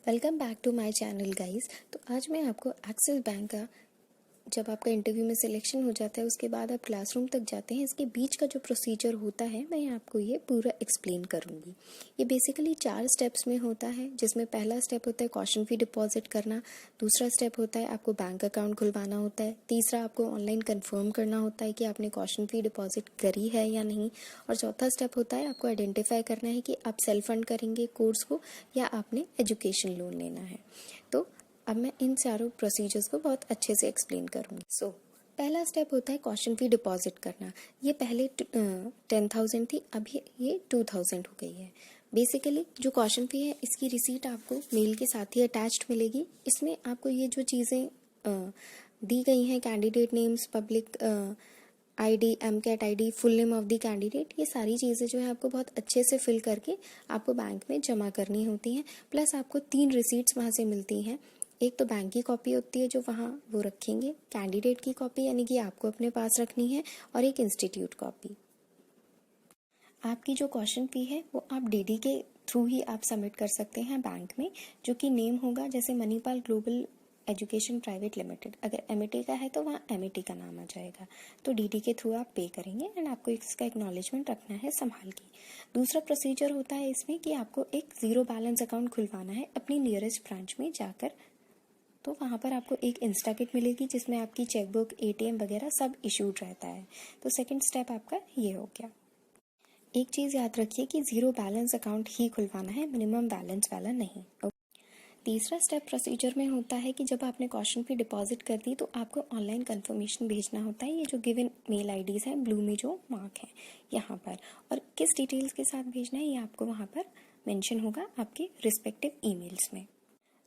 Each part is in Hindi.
Welcome back to my channel guys. तो आज मैं आपको एक्सिस बैंक का जब आपका इंटरव्यू में सिलेक्शन हो जाता है उसके बाद आप क्लासरूम तक जाते हैं, इसके बीच का जो प्रोसीजर होता है मैं आपको ये पूरा एक्सप्लेन करूँगी। ये बेसिकली 4 स्टेप्स में होता है, जिसमें पहला स्टेप होता है कॉशन फी डिपॉजिट करना, दूसरा स्टेप होता है आपको बैंक अकाउंट खुलवाना होता है, तीसरा आपको ऑनलाइन कंफर्म करना होता है कि आपने कॉशन फी डिपॉजिट करी है या नहीं, और चौथा स्टेप होता है आपको आइडेंटिफाई करना है कि आप सेल्फ फंड करेंगे कोर्स को या आपने एजुकेशन लोन लेना है। तो अब मैं इन चारों प्रोसीजर्स को बहुत अच्छे से एक्सप्लेन करूँगी। पहला स्टेप होता है कॉशन फी डिपॉजिट करना। ये पहले 10,000 थी, अभी ये 2,000 हो गई है। बेसिकली जो कॉशन फी है इसकी रिसीट आपको मेल के साथ ही अटैच्ड मिलेगी। इसमें आपको ये जो चीज़ें दी गई हैं, candidate names, public ID, MCAT ID, full name of the candidate, ये सारी चीज़ें जो है आपको बहुत अच्छे से फिल करके आपको बैंक में जमा करनी होती हैं। प्लस आपको 3 रिसीट्स वहाँ से मिलती हैं। एक तो बैंक की कॉपी होती है जो वहाँ वो रखेंगे, कैंडिडेट की कॉपी यानी कि आपको अपने पास रखनी है, और एक इंस्टीट्यूट कॉपी। आपकी जो कॉशन फी है वो आप डीडी के थ्रू ही आप सबमिट कर सकते हैं बैंक में, जो कि नेम होगा जैसे Manipal global education private limited. अगर एमएटी का है तो वहाँ एमएटी का नाम आ जाएगा। तो डीडी के थ्रू आप पे करेंगे एंड आपको इसका एक्नॉलेजमेंट रखना है संभाल के। दूसरा प्रोसीजर होता है इसमें कि आपको एक ज़ीरो बैलेंस अकाउंट खुलवाना है अपनी नियरेस्ट ब्रांच में जाकर। तो वहाँ पर आपको एक इंस्टा किट मिलेगी जिसमें आपकी चेकबुक, एटीएम वगैरह सब इशूड रहता है। तो सेकंड स्टेप आपका ये हो गया। एक चीज़ याद रखिए कि ज़ीरो बैलेंस अकाउंट ही खुलवाना है, मिनिमम बैलेंस वाला नहीं। तीसरा स्टेप प्रोसीजर में होता है कि जब आपने कॉशन फी डिपॉजिट कर दी तो आपको ऑनलाइन कंफर्मेशन भेजना होता है। ये जो गिवन मेल आईडीज़ हैं, ब्लू में जो मार्क है यहाँ पर, और किस डिटेल्स के साथ भेजना है ये आपको वहाँ पर मेंशन होगा आपके रिस्पेक्टिव ईमेल्स में।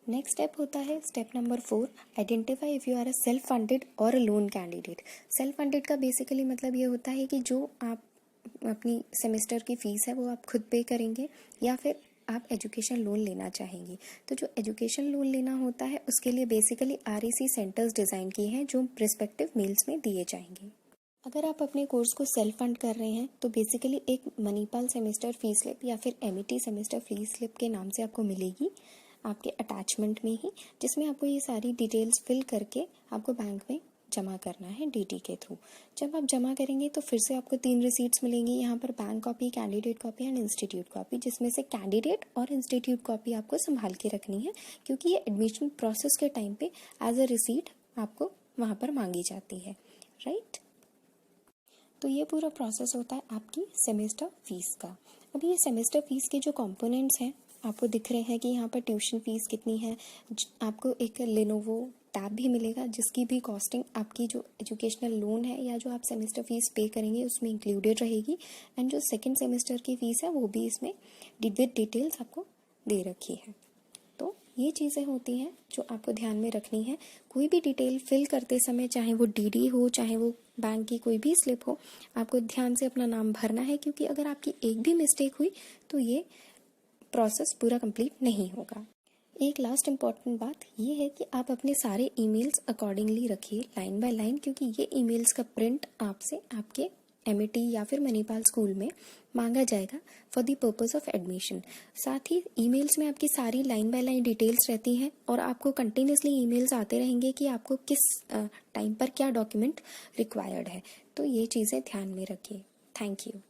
नेक्स्ट स्टेप होता है step number 4, identify if you are a self funded और a loan candidate. Self funded का बेसिकली मतलब ये होता है कि जो आप अपनी सेमेस्टर की फ़ीस है वो आप खुद पे करेंगे, या फिर आप एजुकेशन लोन लेना चाहेंगे। तो जो एजुकेशन लोन लेना होता है उसके लिए बेसिकली आरईसी सेंटर्स डिज़ाइन किए हैं जो रिस्पेक्टिव मेल्स में दिए जाएंगे। अगर आप अपने कोर्स को सेल्फ फंड कर रहे हैं तो बेसिकली एक मणिपाल सेमेस्टर फीस स्लिप या फिर एमईटी सेमेस्टर फीस स्लिप के नाम से आपको मिलेगी आपके अटैचमेंट में ही, जिसमें आपको ये सारी डिटेल्स फिल करके आपको बैंक में जमा करना है डीडी के थ्रू। जब आप जमा करेंगे तो फिर से आपको 3 रिसीट्स मिलेंगी यहाँ पर, bank copy, candidate copy and institute copy, जिसमें से कैंडिडेट और इंस्टीट्यूट कॉपी आपको संभाल के रखनी है क्योंकि ये एडमिशन प्रोसेस के टाइम पे एज अ रिसीट आपको वहाँ पर मांगी जाती है, राइट। तो ये पूरा प्रोसेस होता है आपकी सेमेस्टर फीस का। अभी ये सेमेस्टर फीस के जो कंपोनेंट्स हैं आपको दिख रहे हैं कि यहाँ पर ट्यूशन फीस कितनी है। आपको एक लेनोवो टैब भी मिलेगा जिसकी भी कॉस्टिंग आपकी जो एजुकेशनल लोन है या जो आप सेमेस्टर फीस पे करेंगे उसमें इंक्लूडेड रहेगी, एंड जो सेकंड सेमेस्टर की फीस है वो भी इसमें विद डिटेल्स आपको दे रखी है। तो ये चीज़ें होती हैं जो आपको ध्यान में रखनी है। कोई भी डिटेल फिल करते समय, चाहे वो डीडी हो चाहे वो बैंक की कोई भी स्लिप हो, आपको ध्यान से अपना नाम भरना है, क्योंकि अगर आपकी एक भी मिस्टेक हुई तो ये प्रोसेस पूरा कंप्लीट नहीं होगा। एक लास्ट इम्पॉर्टेंट बात ये है कि आप अपने सारे ईमेल्स अकॉर्डिंगली रखिए लाइन बाय लाइन, क्योंकि ये ईमेल्स का प्रिंट आपसे आपके एमईटी या फिर मणिपाल स्कूल में मांगा जाएगा for the purpose of admission. साथ ही ईमेल्स में आपकी सारी लाइन बाय लाइन डिटेल्स रहती हैं और आपको कंटिन्यूसली ईमेल्स आते रहेंगे कि आपको किस टाइम पर क्या डॉक्यूमेंट रिक्वायर्ड है। तो ये चीज़ें ध्यान में रखिए। Thank you.